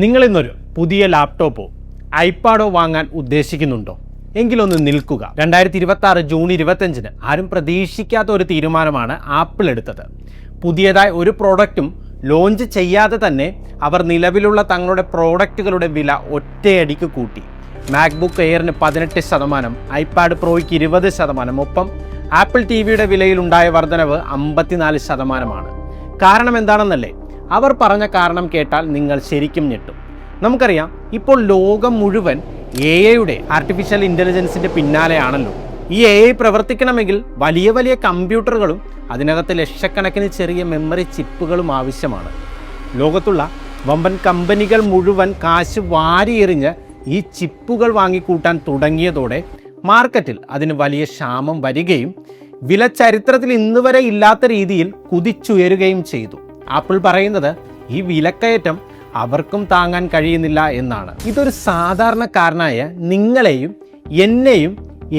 നിങ്ങളിന്നൊരു പുതിയ ലാപ്ടോപ്പോ ഐപാഡോ വാങ്ങാൻ ഉദ്ദേശിക്കുന്നുണ്ടോ? എങ്കിലൊന്ന് നിൽക്കുക. 2026 ജൂൺ 25 ആരും പ്രതീക്ഷിക്കാത്ത ഒരു തീരുമാനമാണ് ആപ്പിൾ എടുത്തത്. പുതിയതായി ഒരു പ്രോഡക്റ്റും ലോഞ്ച് ചെയ്യാതെ തന്നെ അവർ നിലവിലുള്ള തങ്ങളുടെ പ്രോഡക്റ്റുകളുടെ വില ഒറ്റയടിക്ക് കൂട്ടി. മാക്ബുക്ക് എയറിന് 18%, ഐപാഡ് പ്രോയ്ക്ക് 20%, ഒപ്പം ആപ്പിൾ ടിവിയുടെ വിലയിലുണ്ടായ വർധനവ് 54%. കാരണം എന്താണെന്നല്ലേ? അവർ പറഞ്ഞ കാരണം കേട്ടാൽ നിങ്ങൾ ശരിക്കും ഞെട്ടും. നമുക്കറിയാം, ഇപ്പോൾ ലോകം മുഴുവൻ AI ആർട്ടിഫിഷ്യൽ ഇൻ്റലിജൻസിൻ്റെ പിന്നാലെയാണല്ലോ. ഈ AI പ്രവർത്തിക്കണമെങ്കിൽ വലിയ വലിയ കമ്പ്യൂട്ടറുകളും അതിനകത്ത് ലക്ഷക്കണക്കിന് ചെറിയ മെമ്മറി ചിപ്പുകളും ആവശ്യമാണ്. ലോകത്തുള്ള വമ്പൻ കമ്പനികൾ മുഴുവൻ കാശ് വാരിയെറിഞ്ഞ് ഈ ചിപ്പുകൾ വാങ്ങിക്കൂട്ടാൻ തുടങ്ങിയതോടെ മാർക്കറ്റിൽ അതിന് വലിയ ക്ഷാമം വരികയും വില ചരിത്രത്തിൽ ഇന്നുവരെ ഇല്ലാത്ത രീതിയിൽ കുതിച്ചുയരുകയും ചെയ്തു. ആപ്പിൾ പറയുന്നത് ഈ വിലക്കയറ്റം അവർക്കും താങ്ങാൻ കഴിയുന്നില്ല എന്നാണ്. ഇതൊരു സാധാരണക്കാരനായ നിങ്ങളെയും എന്നെയും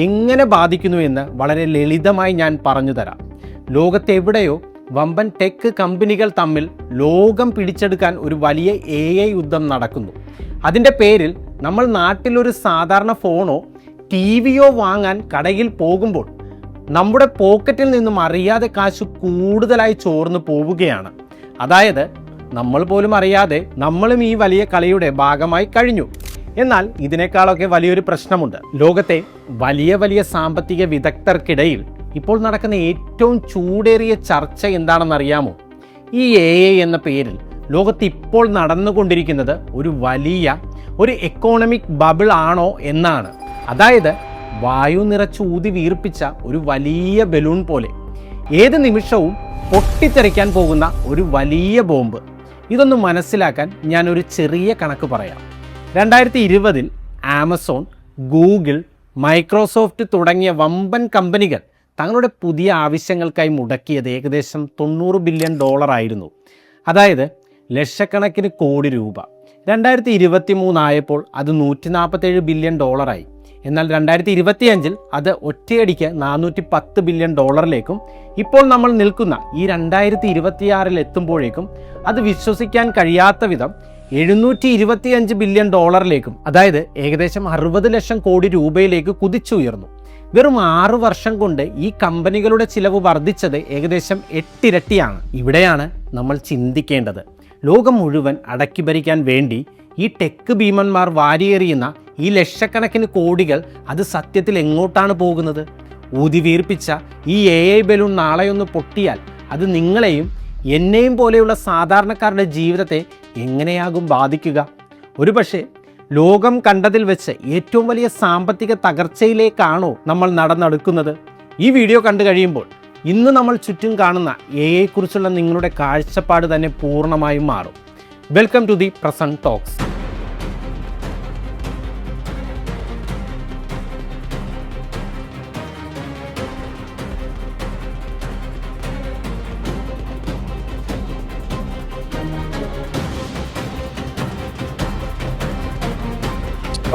എങ്ങനെ ബാധിക്കുന്നു എന്ന് വളരെ ലളിതമായി ഞാൻ പറഞ്ഞു തരാം. ലോകത്തെവിടെയോ വമ്പൻ ടെക് കമ്പനികൾ തമ്മിൽ ലോകം പിടിച്ചെടുക്കാൻ ഒരു വലിയ AI യുദ്ധം നടക്കുന്നു. അതിൻ്റെ പേരിൽ നമ്മൾ നാട്ടിലൊരു സാധാരണ ഫോണോ ടിവിയോ വാങ്ങാൻ കടയിൽ പോകുമ്പോൾ നമ്മുടെ പോക്കറ്റിൽ നിന്നും അറിയാതെ കാശ് കൂടുതലായി ചോർന്നു പോവുകയാണ്. അതായത് നമ്മൾ പോലും അറിയാതെ നമ്മളും ഈ വലിയ കളിയുടെ ഭാഗമായി കഴിഞ്ഞു. എന്നാൽ ഇതിനേക്കാളൊക്കെ വലിയൊരു പ്രശ്നമുണ്ട്. ലോകത്തെ വലിയ വലിയ സാമ്പത്തിക വിദഗ്ധർക്കിടയിൽ ഇപ്പോൾ നടക്കുന്ന ഏറ്റവും ചൂടേറിയ ചർച്ച എന്താണെന്നറിയാമോ? ഈ AI എന്ന പേരിൽ ലോകത്ത് ഇപ്പോൾ നടന്നുകൊണ്ടിരിക്കുന്നത് ഒരു എക്കോണമിക് ബബിൾ ആണോ എന്നാണ്. അതായത് വായു നിറച്ച് ഊതി വീർപ്പിച്ച ഒരു വലിയ ബലൂൺ പോലെ ഏത് നിമിഷവും പൊട്ടിത്തെറിക്കാൻ പോകുന്ന ഒരു വലിയ ബോംബ്. ഇതൊന്ന് മനസ്സിലാക്കാൻ ഞാനൊരു ചെറിയ കണക്ക് പറയാം. 2020 ആമസോൺ, ഗൂഗിൾ, മൈക്രോസോഫ്റ്റ് തുടങ്ങിയ വമ്പൻ കമ്പനികൾ തങ്ങളുടെ പുതിയ ആവശ്യങ്ങൾക്കായി മുടക്കിയത് ഏകദേശം $90 ബില്യൺ ആയിരുന്നു. അതായത് ലക്ഷക്കണക്കിന് കോടി രൂപ. 2023 ആയപ്പോൾ അത് $147 ബില്യൺ ആയി. എന്നാൽ 2025 അത് ഒറ്റയടിക്ക് $410 ബില്യൺ ഇപ്പോൾ നമ്മൾ നിൽക്കുന്ന ഈ 2026 എത്തുമ്പോഴേക്കും അത് വിശ്വസിക്കാൻ കഴിയാത്ത വിധം $725 ബില്യൺ അതായത് ഏകദേശം 60 ലക്ഷം കോടി രൂപയിലേക്ക് കുതിച്ചുയർന്നു. വെറും 6 വർഷം കൊണ്ട് ഈ കമ്പനികളുടെ ചിലവ് വർദ്ധിച്ചത് ഏകദേശം 8 ഇരട്ടിയാണ്. ഇവിടെയാണ് നമ്മൾ ചിന്തിക്കേണ്ടത്. ലോകം മുഴുവൻ അടക്കി ഭരിക്കാൻ വേണ്ടി ഈ ടെക് ഭീമന്മാർ വാരിയെറിയുന്ന ഈ ലക്ഷക്കണക്കിന് കോടികൾ അത് സത്യത്തിൽ എങ്ങോട്ടാണ് പോകുന്നത്? ഊതി വീർപ്പിച്ച ഈ AI ബലൂൺ നാളെയൊന്ന് പൊട്ടിയാൽ അത് നിങ്ങളെയും എന്നെയും പോലെയുള്ള സാധാരണക്കാരുടെ ജീവിതത്തെ എങ്ങനെയാകും ബാധിക്കുക? ഒരുപക്ഷെ ലോകം കണ്ടതിൽ വെച്ച് ഏറ്റവും വലിയ സാമ്പത്തിക തകർച്ചയിലേക്കാണോ നമ്മൾ നടന്നെടുക്കുന്നത്? ഈ വീഡിയോ കണ്ടു കഴിയുമ്പോൾ ഇന്ന് നമ്മൾ ചുറ്റും കാണുന്ന AI കുറിച്ചുള്ള നിങ്ങളുടെ കാഴ്ചപ്പാട് തന്നെ പൂർണ്ണമായും മാറും. Welcome to the present talks.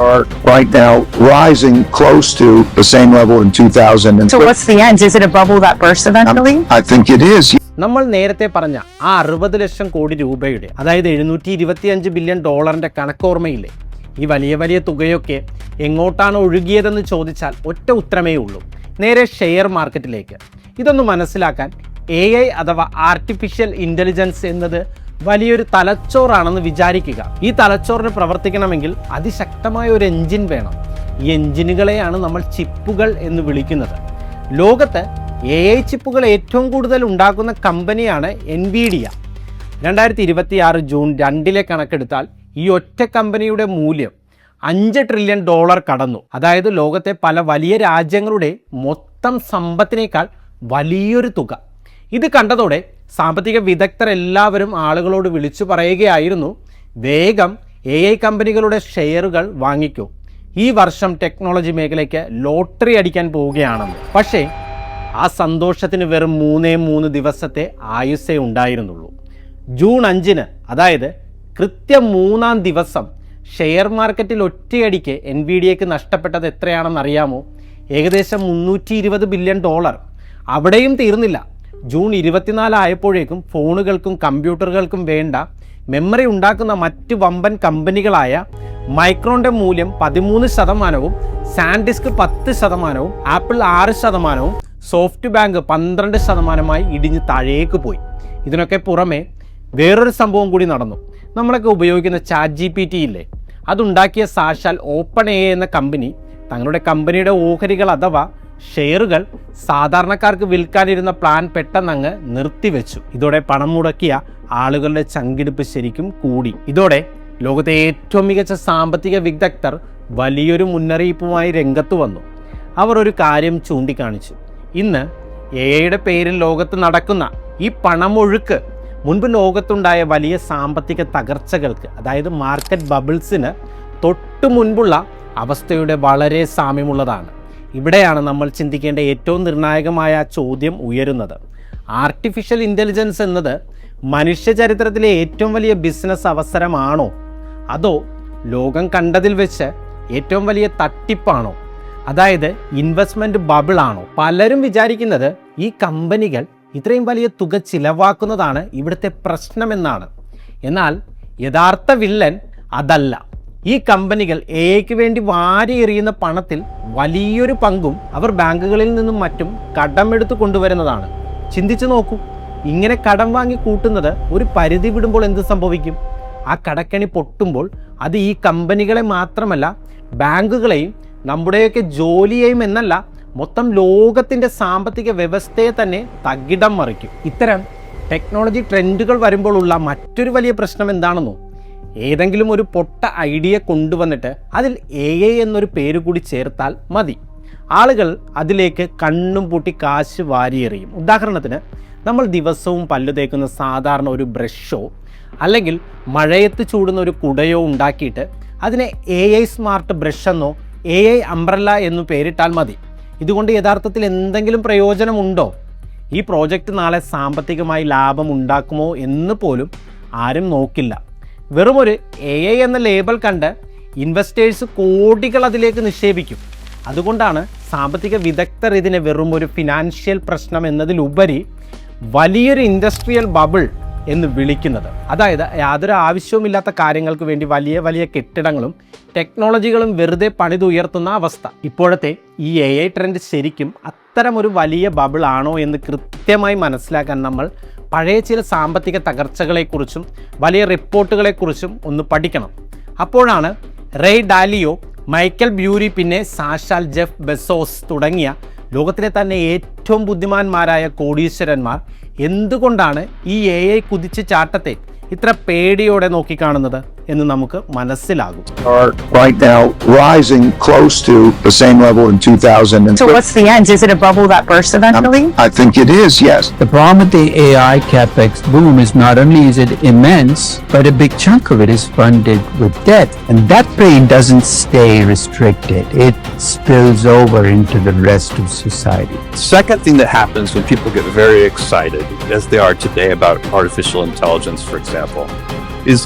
Are right now rising close to the same level in 2000. So what's the end? Is it a bubble that bursts eventually? I think it is. നമ്മൾ നേരത്തെ പറഞ്ഞ ആ 60 ലക്ഷം കോടി രൂപയുടെ, അതായത് $725 ബില്യൺ കണക്കോർമ്മയില്ലേ? ഈ വലിയ വലിയ തുകയൊക്കെ എങ്ങോട്ടാണ് ഒഴുകിയതെന്ന് ചോദിച്ചാൽ ഒറ്റ ഉത്തരമേ ഉള്ളൂ: നേരെ ഷെയർ മാർക്കറ്റിലേക്ക്. ഇതൊന്ന് മനസ്സിലാക്കാൻ AI അഥവാ ആർട്ടിഫിഷ്യൽ ഇൻ്റലിജൻസ് എന്നത് വലിയൊരു തലച്ചോറാണെന്ന് വിചാരിക്കുക. ഈ തലച്ചോറിന് പ്രവർത്തിക്കണമെങ്കിൽ അതിശക്തമായ ഒരു എൻജിൻ വേണം. ഈ എൻജിനുകളെയാണ് നമ്മൾ ചിപ്പുകൾ എന്ന് വിളിക്കുന്നത്. ലോകത്ത് AI ചിപ്പുകൾ ഏറ്റവും കൂടുതൽ ഉണ്ടാക്കുന്ന കമ്പനിയാണ് NVIDIA. 2026 ജൂൺ 2 കണക്കെടുത്താൽ ഈ ഒറ്റ കമ്പനിയുടെ മൂല്യം $5 ട്രില്യൺ കടന്നു. അതായത് ലോകത്തെ പല വലിയ രാജ്യങ്ങളുടെ മൊത്തം സമ്പത്തിനേക്കാൾ വലിയൊരു തുക. ഇത് കണ്ടതോടെ സാമ്പത്തിക വിദഗ്ധർ എല്ലാവരും ആളുകളോട് വിളിച്ചു പറയുകയായിരുന്നു, വേഗം AI കമ്പനികളുടെ ഷെയറുകൾ വാങ്ങിക്കൂ. ഈ വർഷം ടെക്നോളജി മേഖലയ്ക്ക് ലോട്ടറി അടിക്കാൻ പോവുകയാണെന്ന്. പക്ഷേ ആ സന്തോഷത്തിന് വെറും 3 ദിവസത്തെ ആയുസ്സേ ഉണ്ടായിരുന്നുള്ളൂ. ജൂൺ 5, അതായത് കൃത്യം 3-ാം ദിവസം ഷെയർ മാർക്കറ്റിൽ ഒറ്റയടിക്ക് NVIDIAക്ക് നഷ്ടപ്പെട്ടത് എത്രയാണെന്നറിയാമോ? ഏകദേശം $320 ബില്യൺ. അവിടെയും തീർന്നില്ല. ജൂൺ 24 ആയപ്പോഴേക്കും ഫോണുകൾക്കും കമ്പ്യൂട്ടറുകൾക്കും വേണ്ട മെമ്മറി ഉണ്ടാക്കുന്ന മറ്റ് വമ്പൻ കമ്പനികളായ മൈക്രോണിൻ്റെ മൂല്യം 13%, സാൻഡിസ്ക് 10%, ആപ്പിൾ 6%, സോഫ്റ്റ് ബാങ്ക് 12% ഇടിഞ്ഞ് താഴേക്ക് പോയി. ഇതിനൊക്കെ പുറമെ വേറൊരു സംഭവം കൂടി നടന്നു. നമ്മളൊക്കെ ഉപയോഗിക്കുന്ന ChatGPT ഇല്ലേ, അതുണ്ടാക്കിയ സാക്ഷാൽ OpenAI എന്ന കമ്പനി തങ്ങളുടെ കമ്പനിയുടെ ഓഹരികൾ അഥവാ ഷെയറുകൾ സാധാരണക്കാർക്ക് വിൽക്കാനിരുന്ന പ്ലാൻ പെട്ടെന്നങ്ങ് നിർത്തിവെച്ചു. ഇതോടെ പണം മുടക്കിയ ആളുകളുടെ ചങ്കിടിപ്പ് ശരിക്കും കൂടി. ഇതോടെ ലോകത്തെ ഏറ്റവും മികച്ച സാമ്പത്തിക വിദഗ്ധർ വലിയൊരു മുന്നറിയിപ്പുമായി രംഗത്ത് വന്നു. അവർ ഒരു കാര്യം ചൂണ്ടിക്കാണിച്ചു. ഇന്ന് AI പേരിൽ ലോകത്ത് നടക്കുന്ന ഈ പണമൊഴുക്ക് മുൻപ് ലോകത്തുണ്ടായ വലിയ സാമ്പത്തിക തകർച്ചകൾക്ക്, അതായത് മാർക്കറ്റ് ബബിൾസിന് തൊട്ടു മുൻപുള്ള അവസ്ഥയുടെ വളരെ സാമ്യമുള്ളതാണ്. ഇവിടെയാണ് നമ്മൾ ചിന്തിക്കേണ്ട ഏറ്റവും നിർണായകമായ ചോദ്യം ഉയരുന്നത്. ആർട്ടിഫിഷ്യൽ ഇൻ്റലിജൻസ് എന്നത് മനുഷ്യ ചരിത്രത്തിലെ ഏറ്റവും വലിയ ബിസിനസ് അവസരമാണോ, അതോ ലോകം കണ്ടതിൽ വെച്ച് ഏറ്റവും വലിയ തട്ടിപ്പാണോ, അതായത് ഇൻവെസ്റ്റ്മെൻറ്റ് ബബിളാണോ? പലരും വിചാരിക്കുന്നത് ഈ കമ്പനികൾ ഇത്രയും വലിയ തുക ചിലവാക്കുന്നതാണ് ഇവിടുത്തെ പ്രശ്നമെന്നാണ്. എന്നാൽ യഥാർത്ഥ വില്ലൻ അതല്ല. ഈ കമ്പനികൾ AI വേണ്ടി വാരി എറിയുന്ന പണത്തിൽ വലിയൊരു പങ്കും അവർ ബാങ്കുകളിൽ നിന്നും മറ്റും കടമെടുത്ത് കൊണ്ടുവരുന്നതാണ്. ചിന്തിച്ചു നോക്കൂ, ഇങ്ങനെ കടം വാങ്ങി കൂട്ടുന്നത് ഒരു പരിധി വിടുമ്പോൾ എന്ത് സംഭവിക്കും? ആ കടക്കണി പൊട്ടുമ്പോൾ അത് ഈ കമ്പനികളെ മാത്രമല്ല, ബാങ്കുകളെയും നമ്മുടെയൊക്കെ ജോലിയെയും എന്നല്ല, മൊത്തം ലോകത്തിൻ്റെ സാമ്പത്തിക വ്യവസ്ഥയെ തന്നെ തകിടം മറിക്കും. ഇത്തരം ടെക്നോളജി ട്രെൻഡുകൾ വരുമ്പോഴുള്ള മറ്റൊരു വലിയ പ്രശ്നം എന്താണെന്നോ? ഏതെങ്കിലും ഒരു പൊട്ട ഐഡിയ കൊണ്ടുവന്നിട്ട് അതിൽ AI എന്നൊരു പേര് കൂടി ചേർത്താൽ മതി. ആളുകൾ അതിലേക്ക് കണ്ണും പൂട്ടി കാശ് വാരിയെറിയും. ഉദാഹരണത്തിന്, നമ്മൾ ദിവസവും പല്ലു തേക്കുന്ന സാധാരണ ഒരു ബ്രഷോ അല്ലെങ്കിൽ മഴയത്ത് ചൂടുന്ന ഒരു കുടയോ ഉണ്ടാക്കിയിട്ട് അതിനെ AI സ്മാർട്ട് ബ്രഷ് എന്നോ AI അംബ്രല്ല എന്നു പേരിട്ടാൽ മതി. ഇതുകൊണ്ട് യഥാർത്ഥത്തിൽ എന്തെങ്കിലും പ്രയോജനമുണ്ടോ? ഈ പ്രോജക്റ്റ് നാളെ സാമ്പത്തികമായി ലാഭം ഉണ്ടാക്കുമോ എന്ന് പോലും ആരും നോക്കില്ല. വെറുമൊരു AI എന്ന ലേബൽ കണ്ട് ഇൻവെസ്റ്റേഴ്സ് കോടികൾ അതിലേക്ക് നിക്ഷേപിക്കും. അതുകൊണ്ടാണ് സാമ്പത്തിക വിദഗ്ധർ ഇതിനെ വെറും ഒരു ഫിനാൻഷ്യൽ പ്രശ്നം എന്നതിലുപരി വലിയൊരു ഇൻഡസ്ട്രിയൽ ബബിൾ എന്ന് വിളിക്കുന്നത്. അതായത് യാതൊരു ആവശ്യവുമില്ലാത്ത കാര്യങ്ങൾക്ക് വേണ്ടി വലിയ വലിയ കെട്ടിടങ്ങളും ടെക്നോളജികളും വെറുതെ പണിതുയർത്തുന്ന അവസ്ഥ. ഇപ്പോഴത്തെ ഈ AI ട്രെൻഡ് ശരിക്കും അത്തരമൊരു വലിയ ബബിൾ ആണോ എന്ന് കൃത്യമായി മനസ്സിലാക്കാൻ നമ്മൾ പഴയ ചില സാമ്പത്തിക തകർച്ചകളെക്കുറിച്ചും വലിയ റിപ്പോർട്ടുകളെക്കുറിച്ചും ഒന്ന് പഠിക്കണം. അപ്പോഴാണ് റേ ഡാലിയോ, മൈക്കൽ ബ്യൂരി, പിന്നെ സാക്ഷാൽ ജെഫ് ബെസോസ് തുടങ്ങിയ ലോകത്തിലെ തന്നെ ഏറ്റവും ബുദ്ധിമാന്മാരായ കോടീശ്വരന്മാർ എന്തുകൊണ്ടാണ് ഈ AI കുതിച്ചു ചാട്ടത്തെ ഇത്ര പേടിയോടെ നോക്കിക്കാണുന്നത് എന്ന് നമുക്ക് മനസ്സിലാകും. Are right now rising close to the same level in 2000. So what's the end? Is it a bubble that bursts eventually? I think it is, yes. The problem with the AI capex boom is not only is it immense, but a big chunk of it is funded with debt. And that pain doesn't stay restricted. It spills over into the rest of society. Second thing that happens when people get very excited, as they are today about artificial intelligence, for example, is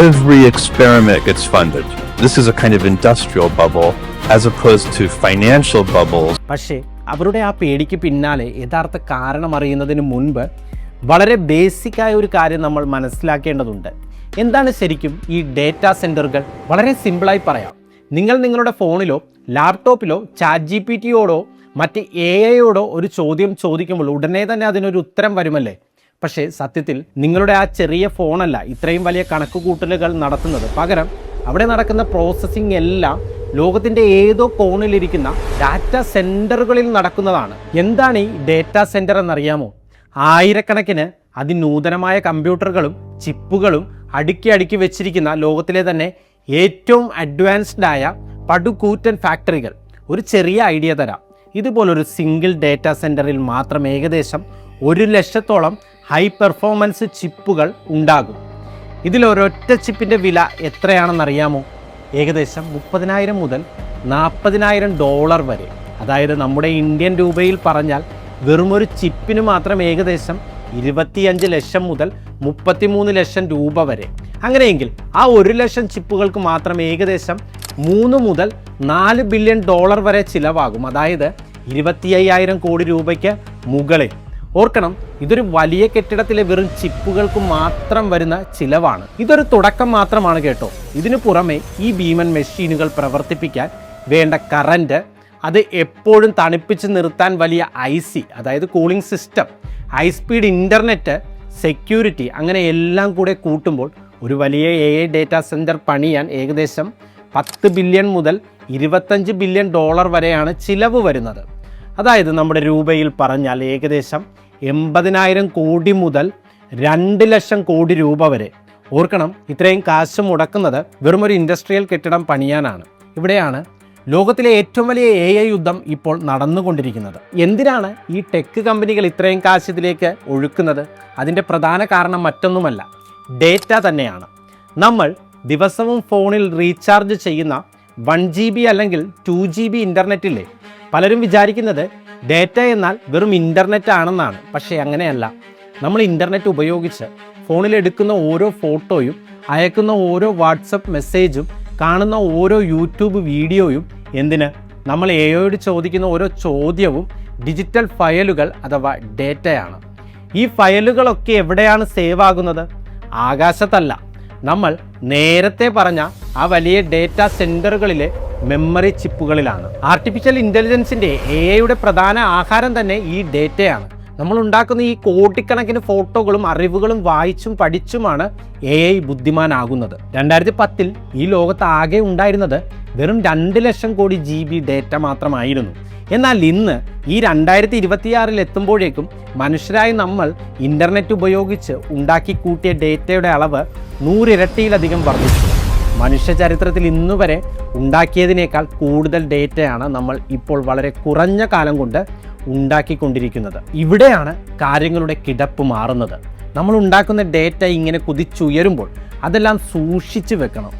every experiment gets funded. This is a kind of industrial bubble as opposed to financial bubbles. പക്ഷേ അവരുടെ ആ പേടിക്ക് പിന്നാലെ യഥാർത്ഥ കാരണം അറിയുന്നതിന് മുൻപ് വളരെ ബേസിക്കായ ഒരു കാര്യം നമ്മൾ മനസ്സിലാക്കേണ്ടതുണ്ട്. എന്താണ് ശരിക്കും ഈ ഡേറ്റാ സെൻറ്ററുകൾ? വളരെ സിമ്പിളായി പറയാം. നിങ്ങൾ നിങ്ങളുടെ ഫോണിലോ ലാപ്ടോപ്പിലോ ChatGPTയോടോ മറ്റ് AI-യോടോ ഒരു ചോദ്യം ചോദിക്കുമ്പോൾ ഉടനെ തന്നെ അതിനൊരു ഉത്തരം വരുമല്ലേ? പക്ഷേ സത്യത്തിൽ നിങ്ങളുടെ ആ ചെറിയ ഫോണല്ല ഇത്രയും വലിയ കണക്കുകൂട്ടലുകൾ നടത്തുന്നത്. പകരം അവിടെ നടക്കുന്ന പ്രോസസ്സിംഗ് എല്ലാം ലോകത്തിൻ്റെ ഏതോ കോണിലിരിക്കുന്ന ഡാറ്റാ സെൻറ്ററുകളിൽ നടക്കുന്നതാണ്. എന്താണ് ഈ ഡേറ്റാ സെൻറ്റർ എന്നറിയാമോ? ആയിരക്കണക്കിന് അതിനൂതനമായ കമ്പ്യൂട്ടറുകളും ചിപ്പുകളും അടുക്കി വെച്ചിരിക്കുന്ന ലോകത്തിലെ തന്നെ ഏറ്റവും അഡ്വാൻസ്ഡായ പടുകൂറ്റൻ ഫാക്ടറികൾ. ഒരു ചെറിയ ഐഡിയ തരാം. ഇതുപോലൊരു സിംഗിൾ ഡേറ്റാ സെൻറ്ററിൽ മാത്രം ഏകദേശം 100,000-ഓളം ഹൈ പെർഫോമൻസ് ചിപ്പുകൾ ഉണ്ടാകും. ഇതിലൊരൊറ്റ ചിപ്പിൻ്റെ വില എത്രയാണെന്നറിയാമോ? ഏകദേശം 30,000 മുതൽ 40,000 ഡോളർ വരെ. അതായത് നമ്മുടെ ഇന്ത്യൻ രൂപയിൽ പറഞ്ഞാൽ വെറുമൊരു ചിപ്പിന് മാത്രം ഏകദേശം 25 ലക്ഷം മുതൽ 33 ലക്ഷം രൂപ വരെ. അങ്ങനെയെങ്കിൽ ആ 1 ലക്ഷം ചിപ്പുകൾക്ക് മാത്രം ഏകദേശം 3 മുതൽ 4 ബില്യൺ ഡോളർ വരെ ചിലവാകും. അതായത് 25,000 കോടി രൂപയ്ക്ക് മുകളിൽ. ഓർക്കണം, ഇതൊരു വലിയ കെട്ടിടത്തിലെ വെറും ചിപ്പുകൾക്ക് മാത്രം വരുന്ന ചിലവാണ്. ഇതൊരു തുടക്കം മാത്രമാണ് കേട്ടോ. ഇതിനു പുറമെ ഈ ഭീമൻ മെഷീനുകൾ പ്രവർത്തിപ്പിക്കാൻ വേണ്ട കറൻറ്റ്, അത് എപ്പോഴും തണുപ്പിച്ച് നിർത്താൻ വലിയ IC, അതായത് cooling system, high speed internet, security, അങ്ങനെ എല്ലാം കൂടെ കൂട്ടുമ്പോൾ ഒരു വലിയ AI ഡേറ്റാ സെൻറ്റർ പണിയാൻ ഏകദേശം 10 ബില്യൺ മുതൽ 25 ബില്യൺ ഡോളർ വരെയാണ് ചിലവ് വരുന്നത്. അതായത് നമ്മുടെ രൂപയിൽ പറഞ്ഞാൽ ഏകദേശം 80,000 കോടി മുതൽ 2 ലക്ഷം കോടി രൂപ വരെ. ഓർക്കണം, ഇത്രയും കാശ് മുടക്കുന്നത് വെറും ഒരു ഇൻഡസ്ട്രിയൽ കെട്ടിടം പണിയാനാണ്. ഇവിടെയാണ് ലോകത്തിലെ ഏറ്റവും വലിയ AI യുദ്ധം ഇപ്പോൾ നടന്നുകൊണ്ടിരിക്കുന്നത്. എന്തിനാണ് ഈ ടെക് കമ്പനികൾ ഇത്രയും കാശ് ഇതിലേക്ക് ഒഴുക്കുന്നത്? അതിൻ്റെ പ്രധാന കാരണം മറ്റൊന്നുമല്ല, ഡേറ്റ തന്നെയാണ്. നമ്മൾ ദിവസവും ഫോണിൽ റീചാർജ് ചെയ്യുന്ന 1 GB അല്ലെങ്കിൽ 2 GB ഇൻ്റർനെറ്റില്ലേ, പലരും വിചാരിക്കുന്നത് ഡേറ്റ എന്നാൽ വെറും ഇൻ്റർനെറ്റ് ആണെന്നാണ്. പക്ഷേ അങ്ങനെയല്ല. നമ്മൾ ഇൻ്റർനെറ്റ് ഉപയോഗിച്ച് ഫോണിലെടുക്കുന്ന ഓരോ ഫോട്ടോയും, അയക്കുന്ന ഓരോ വാട്സപ്പ് മെസ്സേജും, കാണുന്ന ഓരോ യൂട്യൂബ് വീഡിയോയും, എന്തിന്, നമ്മൾ AIയോട് ചോദിക്കുന്ന ഓരോ ചോദ്യവും ഡിജിറ്റൽ ഫയലുകൾ അഥവാ ഡേറ്റയാണ്. ഈ ഫയലുകളൊക്കെ എവിടെയാണ് സേവ് ആകുന്നത്? ആകാശത്തല്ല, നമ്മൾ നേരത്തെ പറഞ്ഞ ആ വലിയ ഡേറ്റാ സെൻറ്ററുകളിലെ മെമ്മറി ചിപ്പുകളിലാണ്. ആർട്ടിഫിഷ്യൽ ഇൻ്റലിജൻസിൻ്റെ AIയുടെ പ്രധാന ആഹാരം തന്നെ ഈ ഡേറ്റയാണ്. നമ്മൾ ഉണ്ടാക്കുന്ന ഈ കോടിക്കണക്കിന് ഫോട്ടോകളും അറിവുകളും വായിച്ചും പഠിച്ചുമാണ് AI ബുദ്ധിമാനാകുന്നത്. 2010 ഈ ലോകത്ത് ആകെ ഉണ്ടായിരുന്നത് വെറും 2 ലക്ഷം കോടി GB ഡേറ്റ മാത്രമായിരുന്നു. എന്നാൽ ഇന്ന് ഈ 2026 എത്തുമ്പോഴേക്കും മനുഷ്യരായി നമ്മൾ ഇൻ്റർനെറ്റ് ഉപയോഗിച്ച് ഉണ്ടാക്കി കൂട്ടിയ ഡേറ്റയുടെ അളവ് 100 ഇരട്ടിയിലധികം വർദ്ധിച്ചു. മനുഷ്യ ചരിത്രത്തിൽ ഇന്നുവരെ ഉണ്ടാക്കിയതിനേക്കാൾ കൂടുതൽ ഡേറ്റയാണ് നമ്മൾ ഇപ്പോൾ വളരെ കുറഞ്ഞ കാലം കൊണ്ട് ഉണ്ടാക്കിക്കൊണ്ടിരിക്കുന്നത്. ഇവിടെയാണ് കാര്യങ്ങളുടെ കിടപ്പ് മാറുന്നത്. നമ്മൾ ഉണ്ടാക്കുന്ന ഡേറ്റ ഇങ്ങനെ കുതിച്ചുയരുമ്പോൾ അതെല്ലാം സൂക്ഷിച്ചു വെക്കണം.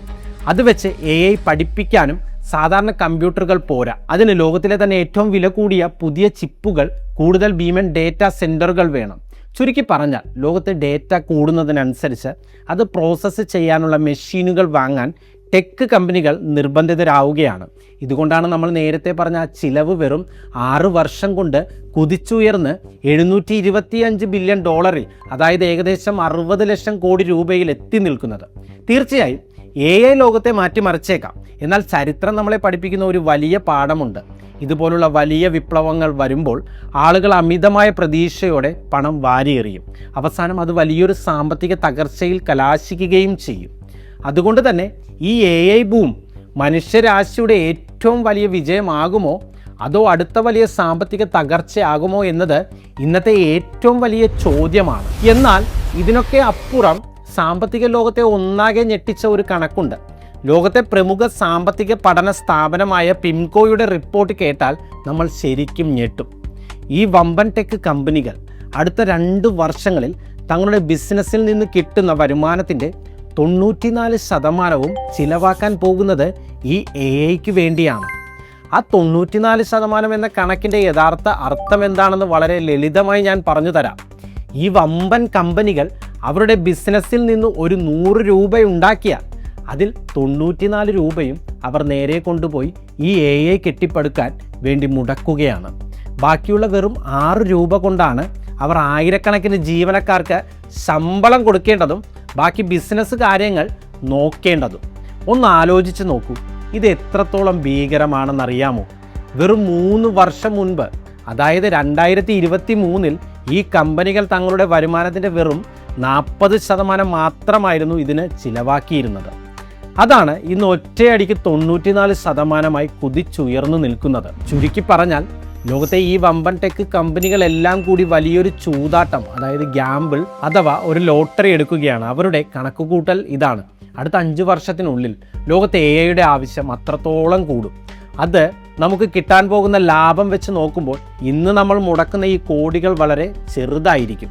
അത് വെച്ച് AI പഠിപ്പിക്കാനും സാധാരണ കമ്പ്യൂട്ടറുകൾ പോരാ. അതിന് ലോകത്തിലെ തന്നെ ഏറ്റവും വില കൂടിയ പുതിയ ചിപ്പുകൾ, കൂടുതൽ ഭീമൻ ഡേറ്റാ സെൻറ്ററുകൾ വേണം. ചുരുക്കി പറഞ്ഞാൽ, ലോകത്ത് ഡേറ്റ കൂടുന്നതിനനുസരിച്ച് അത് പ്രോസസ്സ് ചെയ്യാനുള്ള മെഷീനുകൾ വാങ്ങാൻ ടെക് കമ്പനികൾ നിർബന്ധിതരാവുകയാണ്. ഇതുകൊണ്ടാണ് നമ്മൾ നേരത്തെ പറഞ്ഞ ചിലവ് വെറും 6 വർഷം കൊണ്ട് കുതിച്ചുയർന്ന് 725 ബില്യൺ ഡോളറിൽ, അതായത് ഏകദേശം 60 ലക്ഷം കോടി രൂപയിൽ എത്തി നിൽക്കുന്നത്. തീർച്ചയായും AI ലോകത്തെ മാറ്റിമറിച്ചേക്കാം. എന്നാൽ ചരിത്രം നമ്മളെ പഠിപ്പിക്കുന്ന ഒരു വലിയ പാഠമുണ്ട്. ഇതുപോലുള്ള വലിയ വിപ്ലവങ്ങൾ വരുമ്പോൾ ആളുകൾ അമിതമായ പ്രതീക്ഷയോടെ പണം വാരിയെറിയും. അവസാനം അത് വലിയൊരു സാമ്പത്തിക തകർച്ചയിൽ കലാശിക്കുകയും ചെയ്യും. അതുകൊണ്ട് തന്നെ ഈ AI ബൂം മനുഷ്യരാശിയുടെ ഏറ്റവും വലിയ വിജയമാകുമോ അതോ അടുത്ത വലിയ സാമ്പത്തിക തകർച്ചയാകുമോ എന്നത് ഇന്നത്തെ ഏറ്റവും വലിയ ചോദ്യമാണ്. എന്നാൽ ഇതിനൊക്കെ അപ്പുറം സാമ്പത്തിക ലോകത്തെ ഒന്നാകെ ഞെട്ടിച്ച ഒരു കണക്കുണ്ട്. ലോകത്തെ പ്രമുഖ സാമ്പത്തിക പഠന സ്ഥാപനമായ പിംകോയുടെ റിപ്പോർട്ട് കേട്ടാൽ നമ്മൾ ശരിക്കും ഞെട്ടും. ഈ വമ്പൻ ടെക് കമ്പനികൾ അടുത്ത 2 വർഷങ്ങളിൽ തങ്ങളുടെ ബിസിനസ്സിൽ നിന്ന് കിട്ടുന്ന വരുമാനത്തിൻ്റെ 94% ചിലവാക്കാൻ പോകുന്നത് ഈ AIക്ക് വേണ്ടിയാണ്. ആ 94% എന്ന കണക്കിൻ്റെ യഥാർത്ഥ അർത്ഥം എന്താണെന്ന് വളരെ ലളിതമായി ഞാൻ പറഞ്ഞു തരാം. ഈ വമ്പൻ കമ്പനികൾ അവരുടെ ബിസിനസ്സിൽ നിന്ന് ഒരു 100 രൂപ ഉണ്ടാക്കിയാൽ അതിൽ 94 രൂപയും അവർ നേരെ കൊണ്ടുപോയി ഈ AI കെട്ടിപ്പടുക്കാൻ വേണ്ടി മുടക്കുകയാണ്. ബാക്കിയുള്ള വെറും 6 രൂപ കൊണ്ടാണ് അവർ ആയിരക്കണക്കിന് ജീവനക്കാർക്ക് ശമ്പളം കൊടുക്കേണ്ടതും ബാക്കി ബിസിനസ് കാര്യങ്ങൾ നോക്കേണ്ടതും. ഒന്ന് ആലോചിച്ച് നോക്കൂ, ഇത് എത്രത്തോളം ഭീകരമാണെന്നറിയാമോ? വെറും 3 വർഷം മുൻപ്, അതായത് 2023 ഈ കമ്പനികൾ തങ്ങളുടെ വരുമാനത്തിൻ്റെ വെറും 40% മാത്രമായിരുന്നു ഇതിന് ചിലവാക്കിയിരുന്നത്. അതാണ് ഇന്ന് ഒറ്റയടിക്ക് 94% കുതിച്ചുയർന്നു നിൽക്കുന്നത്. ചുരുക്കി പറഞ്ഞാൽ, ലോകത്തെ ഈ വമ്പൻ ടെക് കമ്പനികളെല്ലാം കൂടി വലിയൊരു ചൂതാട്ടം, അതായത് ഗ്യാമ്പിൾ അഥവാ ഒരു ലോട്ടറി എടുക്കുകയാണ്. അവരുടെ കണക്കുകൂട്ടൽ ഇതാണ്: അടുത്ത 5 വർഷത്തിനുള്ളിൽ ലോകത്തെ AIയുടെ ആവശ്യം അത്രത്തോളം കൂടും. അത് നമുക്ക് കിട്ടാൻ പോകുന്ന ലാഭം വെച്ച് നോക്കുമ്പോൾ ഇന്ന് നമ്മൾ മുടക്കുന്ന ഈ കോടികൾ വളരെ ചെറുതായിരിക്കും.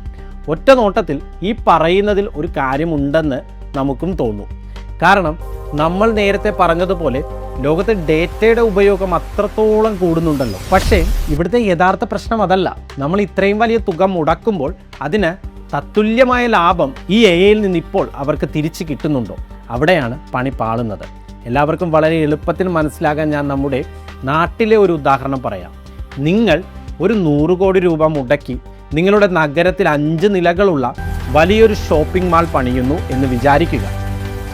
ഒറ്റ നോട്ടത്തിൽ ഈ പറയുന്നതിൽ ഒരു കാര്യമുണ്ടെന്ന് നമുക്കും തോന്നും. കാരണം നമ്മൾ നേരത്തെ പറഞ്ഞതുപോലെ ലോകത്തെ ഡേറ്റയുടെ ഉപയോഗം അത്രത്തോളം കൂടുന്നുണ്ടല്ലോ. പക്ഷേ ഇവിടുത്തെ യഥാർത്ഥ പ്രശ്നം അതല്ല. നമ്മൾ ഇത്രയും വലിയ തുക മുടക്കുമ്പോൾ അതിന് തത്തുല്യമായ ലാഭം ഈ AIയിൽ നിന്ന് ഇപ്പോൾ അവർക്ക് തിരിച്ചു കിട്ടുന്നുണ്ടോ? അവിടെയാണ് പണി പാളുന്നത്. എല്ലാവർക്കും വളരെ എളുപ്പത്തിൽ മനസ്സിലാകാൻ ഞാൻ നമ്മുടെ നാട്ടിലെ ഒരു ഉദാഹരണം പറയാം. നിങ്ങൾ ഒരു 100 കോടി രൂപ മുടക്കി നിങ്ങളുടെ നഗരത്തിൽ 5 നിലകളുള്ള വലിയൊരു ഷോപ്പിംഗ് മാൾ പണിയുന്നു എന്ന് വിചാരിക്കുക.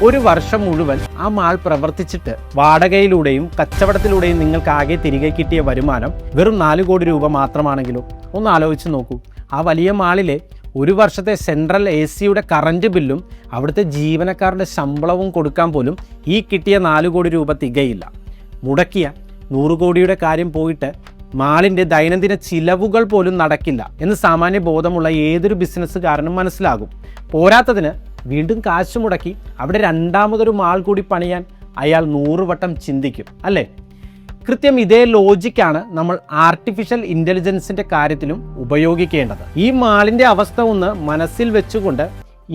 ഒരു വർഷം മുഴുവൻ ആ മാൾ പ്രവർത്തിച്ചിട്ട് വാടകയിലൂടെയും കച്ചവടത്തിലൂടെയും നിങ്ങൾക്ക് ആകെ തിരികെ കിട്ടിയ വരുമാനം വെറും 4 കോടി രൂപ മാത്രമാണെങ്കിലോ? ഒന്ന് ആലോചിച്ച് നോക്കൂ. ആ വലിയ മാളിലെ ഒരു വർഷത്തെ സെൻട്രൽ AC-യുടെ കറണ്ട് ബില്ലും അവിടുത്തെ ജീവനക്കാരുടെ ശമ്പളവും കൊടുക്കാൻ പോലും ഈ കിട്ടിയ 4 കോടി രൂപ തികയില്ല. മുടക്കിയ 100 കോടിയുടെ കാര്യം പോയിട്ട് മാളിൻ്റെ ദൈനംദിന ചിലവുകൾ പോലും നടക്കില്ല എന്ന് സാമാന്യ ബോധമുള്ള ഏതൊരു ബിസിനസ്സുകാരനും മനസ്സിലാകും. പോരാത്തതിന് വീണ്ടും കാശ് മുടക്കി അവിടെ രണ്ടാമതൊരു മാൾ കൂടി പണിയാൻ അയാൾ 100 വട്ടം ചിന്തിക്കും, അല്ലേ? കൃത്യം ഇതേ ലോജിക്കാണ് നമ്മൾ ആർട്ടിഫിഷ്യൽ ഇൻ്റലിജൻസിൻ്റെ കാര്യത്തിലും ഉപയോഗിക്കേണ്ടത്. ഈ മാളിൻ്റെ അവസ്ഥ ഒന്ന് മനസ്സിൽ വെച്ചുകൊണ്ട്